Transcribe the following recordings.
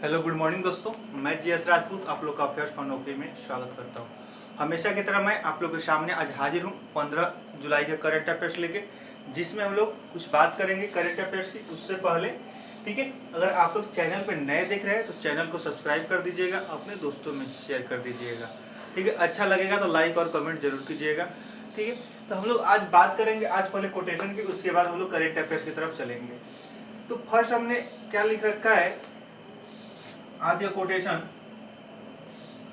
Hello good morning दोस्तों, मैं GS Rajput आप लोग का अफेयर्स फॉर नौकरी में स्वागत करता हूं। हमेशा की तरह मैं आप लोग के सामने आज हाजिर हूं 15 जुलाई के करंट अफेयर्स लेके, जिसमें हम लोग कुछ बात करेंगे करंट अफेयर्स की। उससे पहले ठीक है, अगर आप लोग चैनल पर नए देख रहे हैं तो चैनल को सब्सक्राइब कर दीजिएगा, अपने दोस्तों में शेयर कर दीजिएगा। ठीक है, अच्छा लगेगा तो लाइक और कमेंट जरूर कीजिएगा। ठीक है, तो हम लोग आज बात करेंगे आज पहले कोटेशन की, उसके बाद हम लोग करंट अफेयर्स की तरफ चलेंगे। तो फर्स्ट हमने क्या लिख रखा है आज का कोटेशन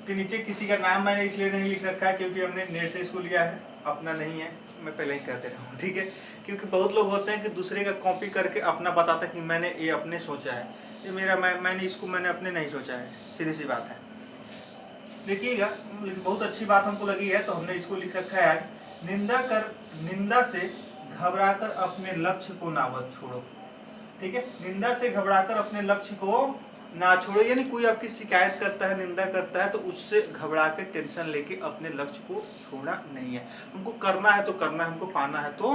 के नीचे, किसी का नाम मैंने इसलिए नहीं लिख रखा है क्योंकि हमने नेट से इसको लिया है, अपना नहीं है। मैं पहले ही कहते रहा हूँ, ठीक है, क्योंकि बहुत लोग होते हैं कि दूसरे का कॉपी करके अपना बताता है कि मैंने ये अपने सोचा है। ये मेरा मैंने अपने नहीं सोचा है, सीधी सी बात है। देखिएगा, लेकिन बहुत अच्छी बात हमको लगी है तो हमने इसको लिख रखा है आज, निंदा से घबराकर अपने लक्ष्य को ना मत छोड़ो। ठीक है, निंदा से घबराकर अपने लक्ष्य को ना छोड़ो, यानी कोई आपकी शिकायत करता है, निंदा करता है तो उससे घबरा के टेंशन लेके अपने लक्ष्य को छोड़ना नहीं है। हमको करना है तो करना है, हमको पाना है तो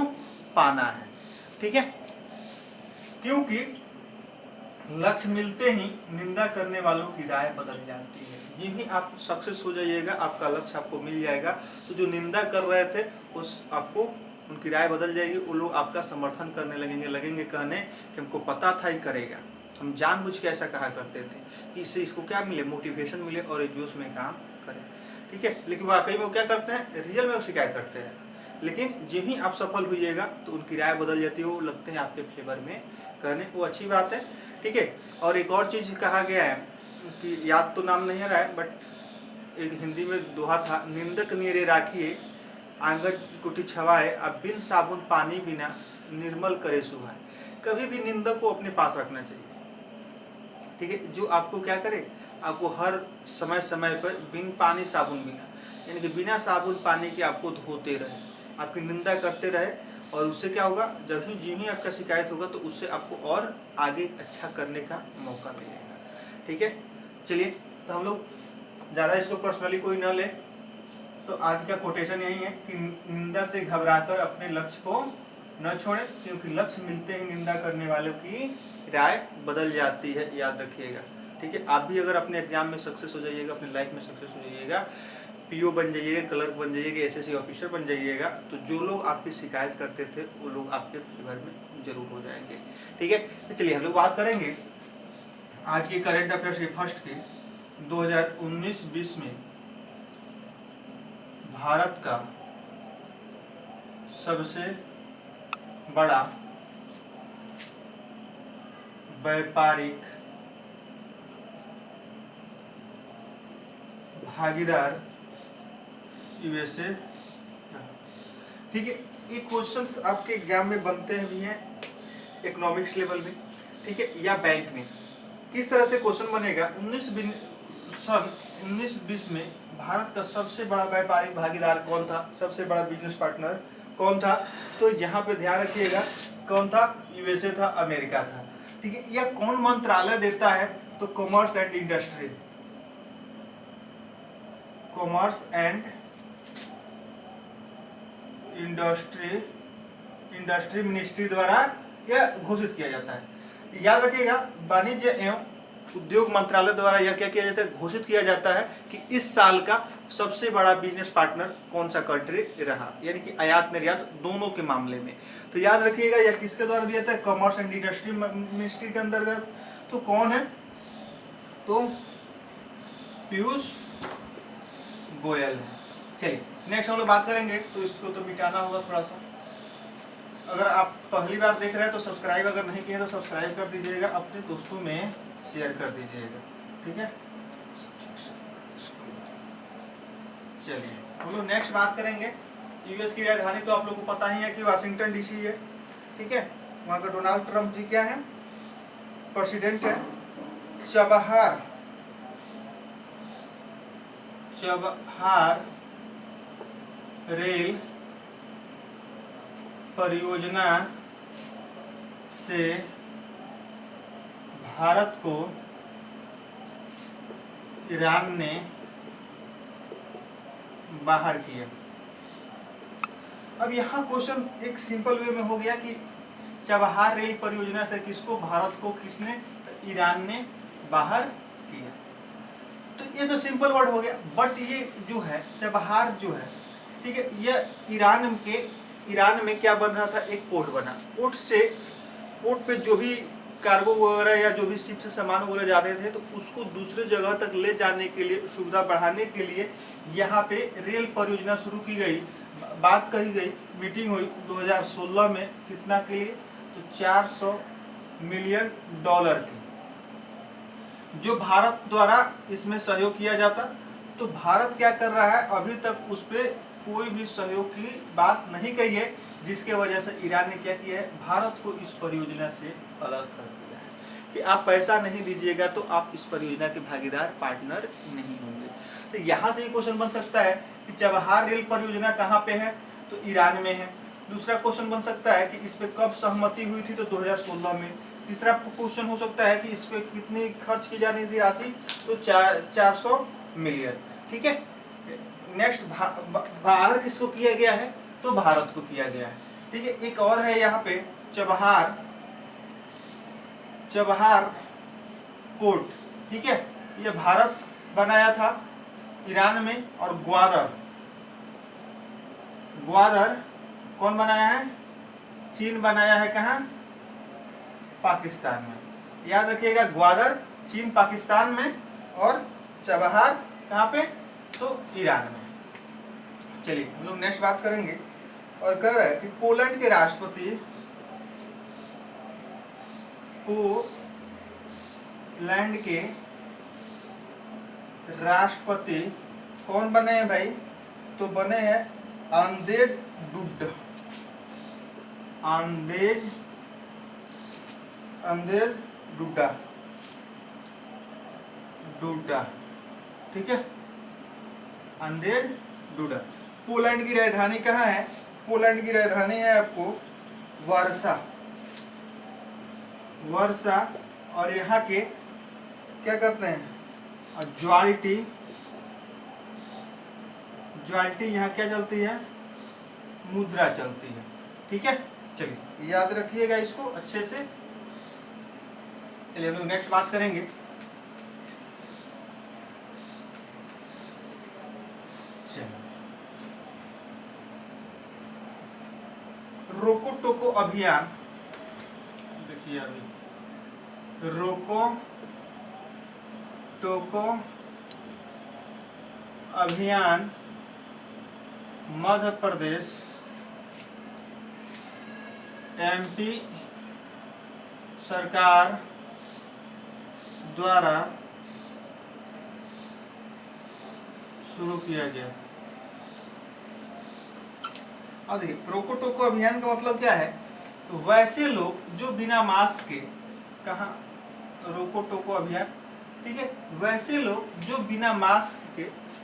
पाना है। ठीक है, क्योंकि लक्ष्य मिलते ही निंदा करने वालों की राय बदल जाती है। यही आप सक्सेस हो जाइएगा, आपका लक्ष्य आपको मिल जाएगा, तो जो निंदा कर रहे थे उस आपको उनकी राय बदल जाएगी। वो लोग आपका समर्थन करने लगेंगे कहने कि हमको पता था ही करेगा, हम जानबूझ के ऐसा कहा करते थे कि इससे इसको क्या मिले, मोटिवेशन मिले और एक जोश में काम करें। ठीक है, लेकिन वाकई में वो क्या करते हैं, रियल में वो शिकायत करते हैं। लेकिन यही आप सफल होइएगा तो उनकी राय बदल जाती है, वो लगते हैं आपके फेवर में करने, वो अच्छी बात है। ठीक है, और एक और चीज़ कहा गया है कि याद तो नाम नहीं आ रहा है, बट एक हिंदी में दोहा था, निंदक नीरे राखिए आंगन कुटी छवाए, अब बिन साबुन पानी बिना निर्मल करे सुहाए। कभी भी निंदक को अपने पास रखना चाहिए। ठीक है, जो आपको क्या करे, आपको हर समय समय पर बिन पानी साबुन बिना, यानी कि बिना साबुन पानी के आपको धोते रहे, आपकी निंदा करते रहे, और उससे क्या होगा, जब ही आपका शिकायत होगा तो उससे आपको और आगे अच्छा करने का मौका मिलेगा। ठीक है, चलिए, तो हम लोग ज़्यादा इसको पर्सनली कोई न ले, तो आज का कोटेशन यही है कि निंदा से घबराकर अपने लक्ष्य को न छोड़े, क्योंकि लक्ष्य मिलते ही निंदा करने वालों की राय बदल जाती है, याद रखिएगा। ठीक है, आप भी अगर अपने एग्जाम में सक्सेस हो जाइएगा, अपनी लाइफ में सक्सेस हो जाइएगा, पीओ बन जाइएगा, क्लर्क बन जाइएगा, एसएससी ऑफिसर बन जाइएगा, तो जो लोग आपकी शिकायत करते थे वो लोग आपके फेवर में जरूर हो जाएंगे। ठीक है, तो चलिए हम लोग बात करेंगे आज की करंट अफेयर्स की फर्स्ट की 2019-20 में भारत का सबसे बड़ा व्यापारिक भागीदार यूएसए। ठीक है, ये क्वेश्चंस आपके एग्जाम में बनते भी हैं इकोनॉमिक्स लेवल में, ठीक है, या बैंक में। किस तरह से क्वेश्चन बनेगा, 1920 में भारत का सबसे बड़ा व्यापारिक भागीदार कौन था, सबसे बड़ा बिजनेस पार्टनर कौन था, तो यहाँ पे ध्यान रखिएगा कौन था, यूएसए था, अमेरिका था। ठीक है, यह कौन मंत्रालय देता है, तो commerce and industry, commerce and industry ministry द्वारा यह घोषित किया जाता है। याद रखिएगा, वाणिज्य एवं उद्योग मंत्रालय द्वारा यह क्या किया जाता है, घोषित किया जाता है कि इस साल का सबसे बड़ा बिजनेस पार्टनर कौन सा कंट्री रहा, यानी कि आयात निर्यात दोनों के मामले में। तो याद रखिएगा यह किसके द्वारा दिया था, कॉमर्स एंड इंडस्ट्री मिनिस्ट्री के अंतर्गत। तो कौन है, तो पीयूष गोयल है। चलिए नेक्स्ट हम लोग बात करेंगे, तो इसको तो मिटाना होगा थोड़ा सा। अगर आप पहली बार देख रहे हैं तो सब्सक्राइब अगर नहीं किए तो सब्सक्राइब कर दीजिएगा, अपने दोस्तों में शेयर कर दीजिएगा। ठीक है, चलिए हम लोग नेक्स्ट बात करेंगे। यूएस की राजधानी तो आप लोग को पता ही है कि वाशिंगटन डीसी है। ठीक है, वहाँ का डोनाल्ड ट्रंप जी क्या है, प्रेसिडेंट है। चबहार रेल परियोजना से भारत को ईरान ने बाहर किया। अब यहाँ क्वेश्चन एक सिंपल वे में हो गया कि चबहार रेल परियोजना से किसको, भारत को किसने, ईरान ने बाहर किया। तो ये तो सिंपल वर्ड हो गया। बट ये जो है चबहार जो है, ठीक है, यह ईरान में क्या बन रहा था, एक पोर्ट बना। पोर्ट पे जो भी कार्गो वगैरह या जो भी शिप से सामान वगैरह जाते थे, तो उसको दूसरे जगह तक ले जाने के लिए, सुविधा बढ़ाने के लिए यहाँ पे रेल परियोजना शुरू की गई, बात कही गई, मीटिंग हुई 2016 में। कितना के लिए, तो 400 मिलियन डॉलर की, जो भारत द्वारा इसमें सहयोग किया जाता। तो भारत क्या कर रहा है, अभी तक उस पर कोई भी सहयोग की बात नहीं कही है, जिसके वजह से ईरान ने क्या किया है, भारत को इस परियोजना से अलग कर दिया है कि आप पैसा नहीं दीजिएगा तो आप इस परियोजना के भागीदार, पार्टनर नहीं होंगे। तो यहाँ से ये क्वेश्चन बन सकता है कि चबहार रेल परियोजना कहाँ पे है, तो ईरान में है। दूसरा क्वेश्चन बन सकता है कि इस पे कब सहमति हुई थी, तो 2016 में। तीसरा क्वेश्चन हो सकता है कि इस पे कितनी खर्च की जानी थी राशि, तो 400 मिलियन। ठीक है। नेक्स्ट बाहर किसको किया गया है, तो भारत को किया गया है। ठीक है। एक और है यहाँ पे चबहार पोर्ट। ठीक है, ये भारत बनाया था ईरान में। और ग्वादर कौन बनाया है, चीन बनाया है। कहाँ, पाकिस्तान में। याद रखिएगा, ग्वादर चीन पाकिस्तान में और चबहार कहाँ पे, तो ईरान में। चलिए हम लोग नेक्स्ट बात करेंगे। और कह रहा है कि पोलैंड के राष्ट्रपति कौन बने हैं भाई, तो बने हैं आंदेज डुडा। ठीक है, आंदेज डुडा। पोलैंड की राजधानी कहाँ है, पोलैंड की राजधानी है आपको वर्सा। और यहाँ के क्या करते हैं, ज्वाल्टी यहाँ क्या चलती है, मुद्रा चलती है। ठीक है, चलिए याद रखिएगा इसको अच्छे से। चलिए हम लोग नेक्स्ट बात करेंगे। रोको टोको अभियान, देखिए अभी रोको टोको अभियान मध्य प्रदेश MP सरकार द्वारा शुरू किया गया। अब देखिए रोको टोको अभियान का मतलब क्या है, तो वैसे लोग जो बिना मास्क के, कहाँ, रोको टोको अभियान। ठीक है, वैसे लोग जो बिना मास्क के,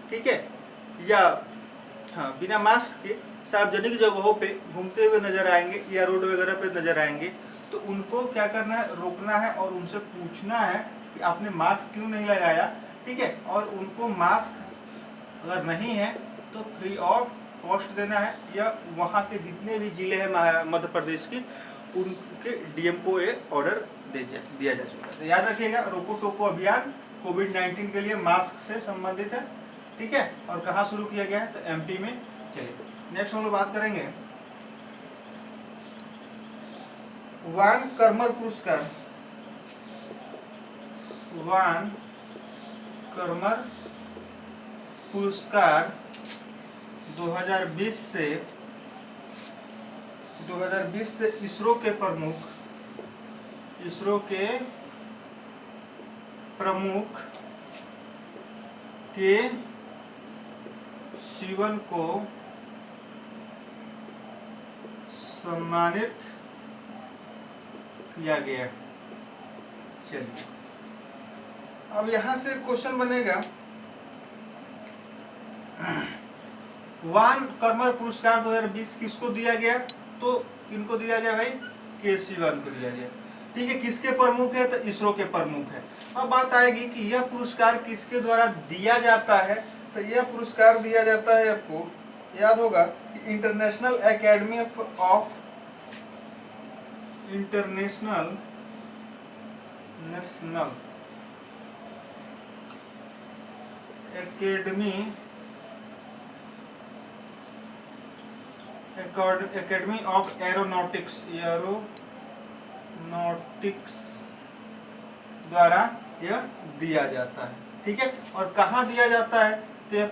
ठीक है, या हाँ बिना मास्क के सार्वजनिक जगहों पे घूमते हुए नजर आएंगे या रोड वगैरह पे नजर आएंगे, तो उनको क्या करना है, रोकना है और उनसे पूछना है कि आपने मास्क क्यों नहीं लगाया। ठीक है, और उनको मास्क अगर नहीं है तो फ्री ऑफ कॉस्ट देना है, या वहाँ के जितने भी जिले हैं मध्य प्रदेश के, उनके DM को ये ऑर्डर दिया जा चुका है। तो याद रखिएगा, रोको टोको अभियान कोविड-19 के लिए मास्क से संबंधित है। ठीक है, और कहाँ शुरू किया गया है, तो MP में। चलिए नेक्स्ट हम लोग बात करेंगे वान कर्मर पुरस्कार 2020 से इसरो के प्रमुख के शिवन को सम्मानित किया गया। चलिए अब यहाँ से क्वेश्चन बनेगा, वान कर्मर पुरस्कार 2020 किसको दिया गया, तो किनको दिया गया भाई, के शिवन को दिया गया। ठीक है, किसके प्रमुख है, तो इसरो के प्रमुख है। अब बात आएगी कि यह पुरस्कार किसके द्वारा दिया जाता है, तो यह पुरस्कार दिया जाता है, आपको याद होगा कि इंटरनेशनल एकेडमी ऑफ एरोनॉटिक्स द्वारा यह दिया जाता है। ठीक है, और कहाँ दिया जाता है? तो यह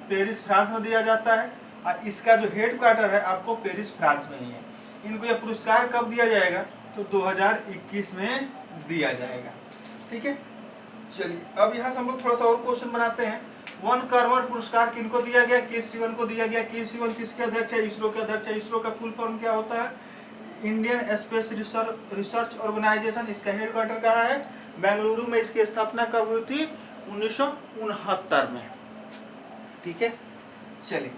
पेरिस फ्रांस में दिया जाता है, और इसका जो हेड क्वार्टर है आपको पेरिस फ्रांस में ही है। इनको यह पुरस्कार कब दिया जाएगा? तो 2021 में दिया जाएगा। ठीक है, चलिए अब यहाँ से हम लोग थोड़ा सा और क्वेश्चन बनाते हैं। वन कर्मर पुरस्कार किनको दिया गया? के सिवन को दिया गया। के सिवन किसके अध्यक्ष है? इसरो के अध्यक्ष है। इसरो का फुल फॉर्म क्या होता है? Indian space research organisation. इसका हेड क्वार्टर कहाँ है? बेंगलुरु में। इसकी स्थापना कब हुई थी? 1969 में। ठीक है, चलिए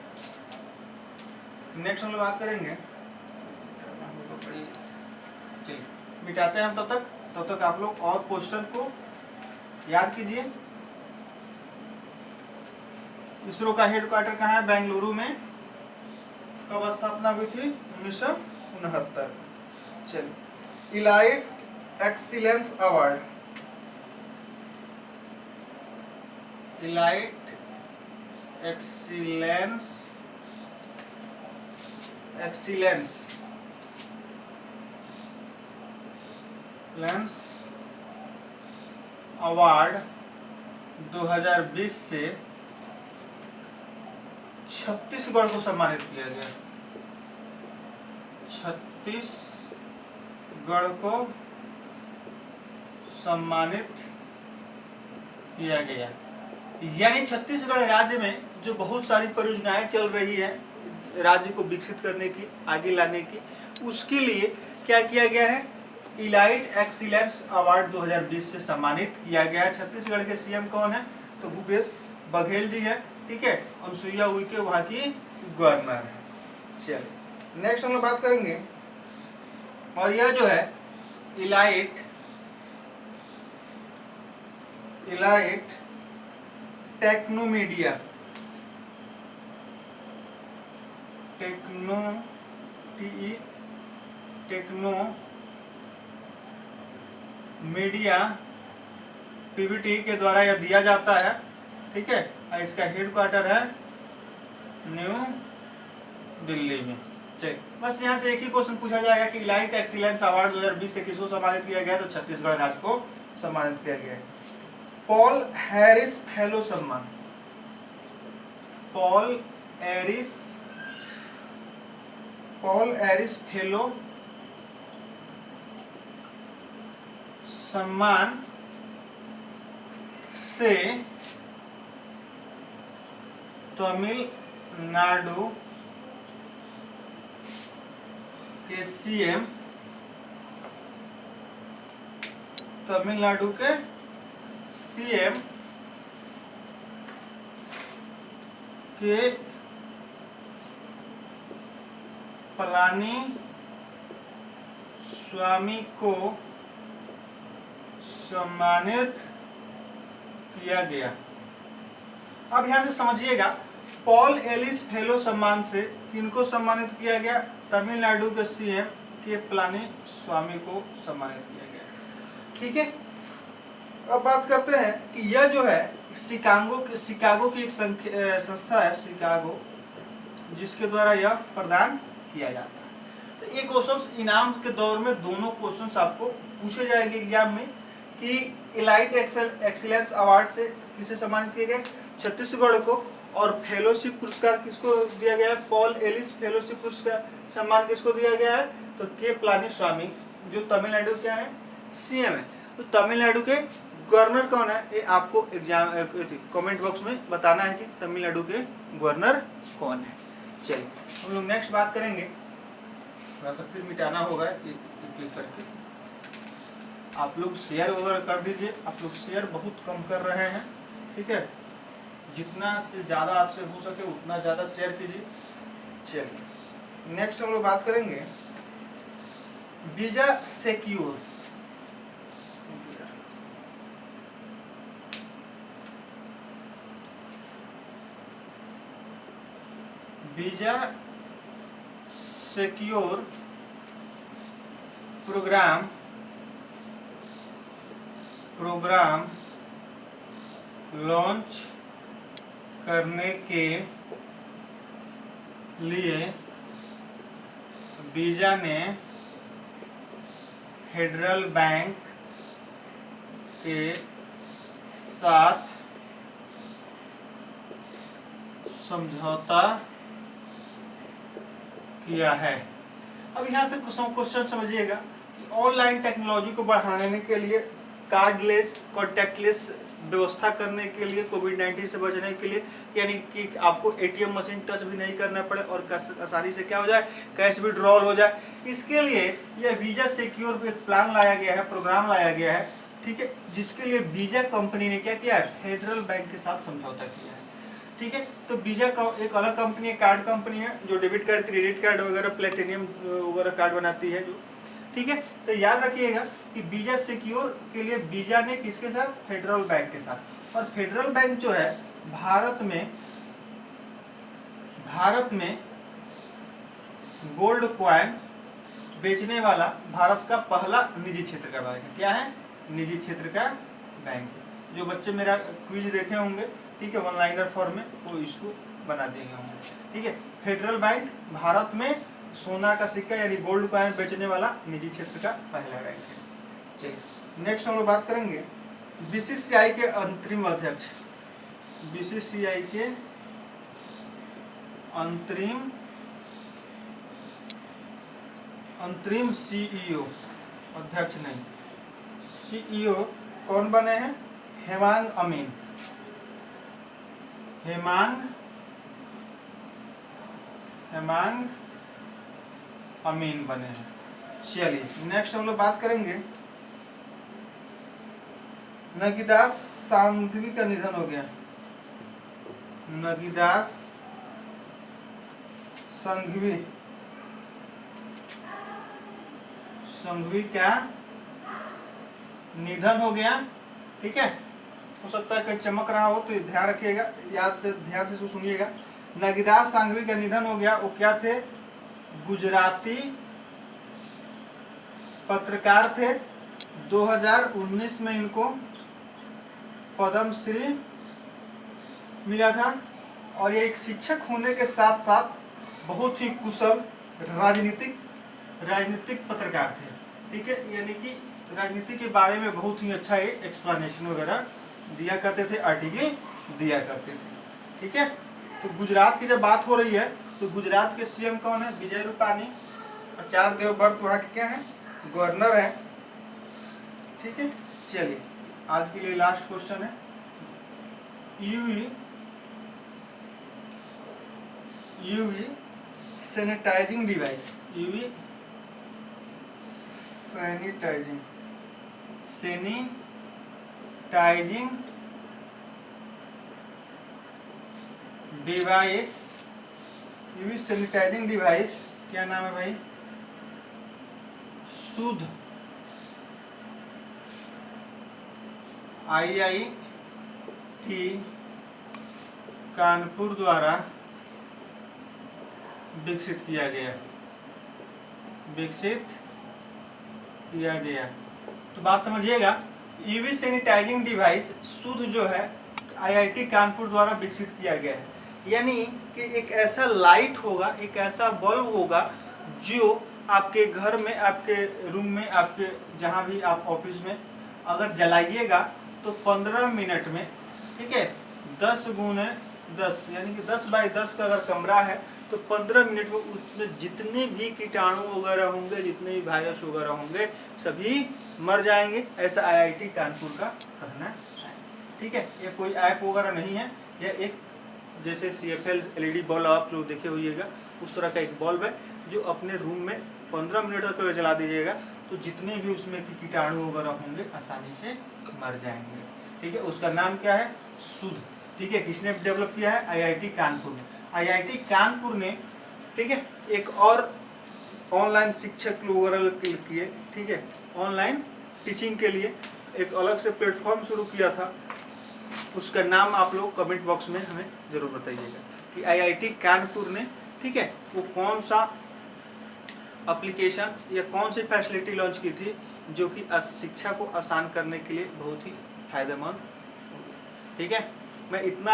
नेक्स्ट हम लोग बात करेंगे। मिटाते हैं हम तब तक आप लोग और क्वेश्चन को याद कीजिए। इसरो का हेड क्वार्टर कहाँ है? बेंगलुरु में। कब स्थापना हुई थी? 1969। चलिए, elite excellence award. Elite excellence award 2020 से छत्तीसगढ़ को सम्मानित किया गया। छत्तीसगढ़ को सम्मानित किया गया, यानी छत्तीसगढ़ राज्य में जो बहुत सारी परियोजनाएं चल रही है राज्य को विकसित करने की, आगे लाने की, उसके लिए क्या किया गया है? इलाइट एक्सीलेंस अवार्ड 2020 से सम्मानित किया गया है। छत्तीसगढ़ के सीएम कौन है? तो भूपेश बघेल जी है। ठीक है, अनुसुईया उइके वहाँ की गवर्नर है। चलिए नेक्स्ट हम लोग बात करेंगे, और यह जो है इलाइट टेक्नोमीडिया पीवीटी के द्वारा यह दिया जाता है। ठीक है, और इसका हेड क्वार्टर है न्यू दिल्ली में। चलिए बस यहाँ से एक ही क्वेश्चन पूछा जाएगा कि इलाइट एक्सीलेंस अवार्ड 2020 से किसको सम्मानित किया गया? तो छत्तीसगढ़ राज्य को सम्मानित किया गया है। पॉल हैरिस फेलो सम्मान। पॉल एरिस फेलो सम्मान से तमिलनाडु के सीएम के पलानी स्वामी को सम्मानित किया गया। अब यहाँ से समझिएगा, पॉल एलिस फेलो सम्मान से किनको सम्मानित किया गया? तमिलनाडु के सीएम के पलानी स्वामी को सम्मानित किया गया। ठीक है, अब बात करते हैं कि यह जो है शिकागो की एक संस्था है, शिकागो, जिसके द्वारा यह प्रदान किया जाता है। तो ये क्वेश्चंस इनाम के दौर में दोनों क्वेश्चंस आपको पूछे जाएंगे एग्जाम में कि इलाइट एक्सीलेंस अवार्ड से किसे सम्मानित किया गया? छत्तीसगढ़ को। और फेलोशिप पुरस्कार किसको दिया गया है? पॉल एलिस फेलोशिप पुरस्कार सम्मान किसको दिया गया है? तो के पलानी स्वामी, जो तमिलनाडु क्या है? सीएम है। तो तमिलनाडु के गवर्नर कौन है? ये आपको एग्जाम कमेंट बॉक्स में बताना है कि तमिलनाडु के गवर्नर कौन है। चलिए हम लोग नेक्स्ट बात करेंगे। तो फिर मिटाना होगा क्लिक करके। आप लोग शेयर वगैरह कर दीजिए। आप लोग शेयर बहुत कम कर रहे हैं। ठीक है, जितना से ज़्यादा आपसे हो सके उतना ज़्यादा शेयर कीजिए। चलिए नेक्स्ट हम लोग बात करेंगे visa secure. Visa secure programme launch करने के लिए वीजा ने फेडरल बैंक के साथ समझौता किया है। अब यहाँ से क्वेश्चन समझिएगा, ऑनलाइन टेक्नोलॉजी को बढ़ाने के लिए, कार्डलेस कॉन्टैक्टलेस व्यवस्था करने के लिए, कोविड-19 से बचने के लिए, यानी कि आपको एटीएम मशीन टच भी नहीं करना पड़े और आसानी से क्या हो जाए, कैश विड्रॉल हो जाए। इसके लिए यह वीजा सिक्योर एक प्लान लाया गया है, प्रोग्राम लाया गया है, ठीक है, जिसके लिए वीजा कंपनी ने क्या किया है, फेडरल बैंक के साथ समझौता किया है। ठीक है, तो वीजा का एक अलग कंपनी है, कार्ड कंपनी है, जो डेबिट कार्ड, क्रेडिट कार्ड वगैरह, प्लेटिनियम वगैरह कार्ड बनाती है जो, ठीक है। तो याद रखिएगा कि वीजा सिक्योर के लिए वीजा ने किसके साथ, फेडरल बैंक के साथ। और फेडरल बैंक जो है भारत में गोल्ड कॉइन बेचने वाला भारत का पहला निजी क्षेत्र का बैंक है। क्या है, निजी क्षेत्र का बैंक है। जो बच्चे मेरा क्विज देखे होंगे, ठीक है, वन लाइनर फॉर्म में, वो इसको बना देंगे होंगे, ठीक है। फेडरल बैंक भारत में सोना का सिक्का यानी गोल्ड कॉइन बेचने वाला निजी क्षेत्र का पहला बैंक है। चलिए नेक्स्ट हम लोग बात करेंगे बीसीसीआई के अंतरिम अध्यक्ष, बीसीसीआई के अंतरिम सीईओ, अध्यक्ष नहीं, सीईओ कौन बने हैं, हेमांग अमीन बने हैं। चलिए नेक्स्ट हम लोग बात करेंगे, नगीदास सांघवी का निधन हो गया। नगीदास सांघवी का निधन हो गया, ठीक है। हो सकता है कहीं चमक रहा हो तो ध्यान रखिएगा, ध्यान से सुनिएगा। नगीदास सांघवी का निधन हो गया। वो क्या थे, गुजराती पत्रकार थे। 2019 में इनको पद्मश्री मिला था। और ये एक शिक्षक होने के साथ साथ बहुत ही कुशल राजनीतिक पत्रकार थे, ठीक है। यानी कि राजनीति के बारे में बहुत ही अच्छा ये एक्सप्लेनेशन वगैरह दिया करते थे, आर्टिकल दिया करते थे, ठीक है। तो गुजरात की जब बात हो रही है तो गुजरात के सीएम कौन है, विजय रूपानी। आचार्य देवव्रत वहाँ के क्या है, गवर्नर है, ठीक है। चलिए आज के लिए लास्ट क्वेश्चन है, UV sanitising device, sanitising device क्या नाम है भाई, शुद्ध IIT कानपुर द्वारा विकसित किया गया। तो बात समझिएगा, यूवी सैनिटाइजिंग डिवाइस शुद्ध जो है IIT कानपुर द्वारा विकसित किया गया है। यानी कि एक ऐसा लाइट होगा, एक ऐसा बल्ब होगा जो आपके घर में, आपके रूम में, आपके जहाँ भी आप ऑफिस में अगर जलाइएगा तो 15 मिनट में, ठीक है, 10 गुने 10 यानी कि 10 बाई 10 का अगर कमरा है तो 15 मिनट में उसमें जितने भी कीटाणु वगैरह होंगे, जितने भी वायरस वगैरह होंगे, सभी मर जाएंगे। ऐसा IIT कानपुर का कहना है, ठीक है। ये कोई ऐप वगैरह नहीं है, यह एक जैसे CFL LED बल्ब आप लोग देखे होइएगा, उस तरह का एक बल्ब है जो अपने रूम में 15 मिनट तक जला दीजिएगा तो जितने भी उसमें कीटाणु वगैरह होंगे आसानी से मर जाएंगे, ठीक है। उसका नाम क्या है, शुद्ध, ठीक है। किसने डेवलप किया है, IIT कानपुर ने। IIT कानपुर ने, ठीक है, एक और ऑनलाइन शिक्षक वगैरह के लिए, ठीक है, ऑनलाइन टीचिंग के लिए एक अलग से प्लेटफॉर्म शुरू किया था। उसका नाम आप लोग कमेंट बॉक्स में हमें जरूर बताइएगा कि IIT कानपुर ने, ठीक है, वो कौन सा एप्लीकेशन या कौन सी फैसिलिटी लॉन्च की थी जो कि शिक्षा को आसान करने के लिए बहुत ही फायदेमंद। ठीक है, मैं इतना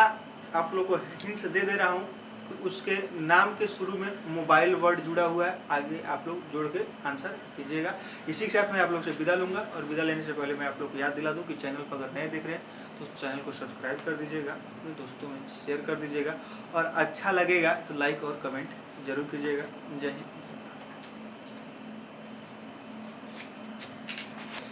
आप लोग को हिंट दे दे रहा हूँ कि उसके नाम के शुरू में मोबाइल वर्ड जुड़ा हुआ है, आगे आप लोग जोड़ के आंसर कीजिएगा। इसी के साथ मैं आप लोग से विदा लूँगा, और विदा लेने से पहले मैं आप लोग को याद दिला दूँ कि चैनल पर अगर नए देख रहे हैं तो चैनल को सब्सक्राइब कर दीजिएगा, अपने दोस्तों में शेयर कर दीजिएगा, और अच्छा लगेगा तो लाइक और कमेंट जरूर कीजिएगा। जय हिंद।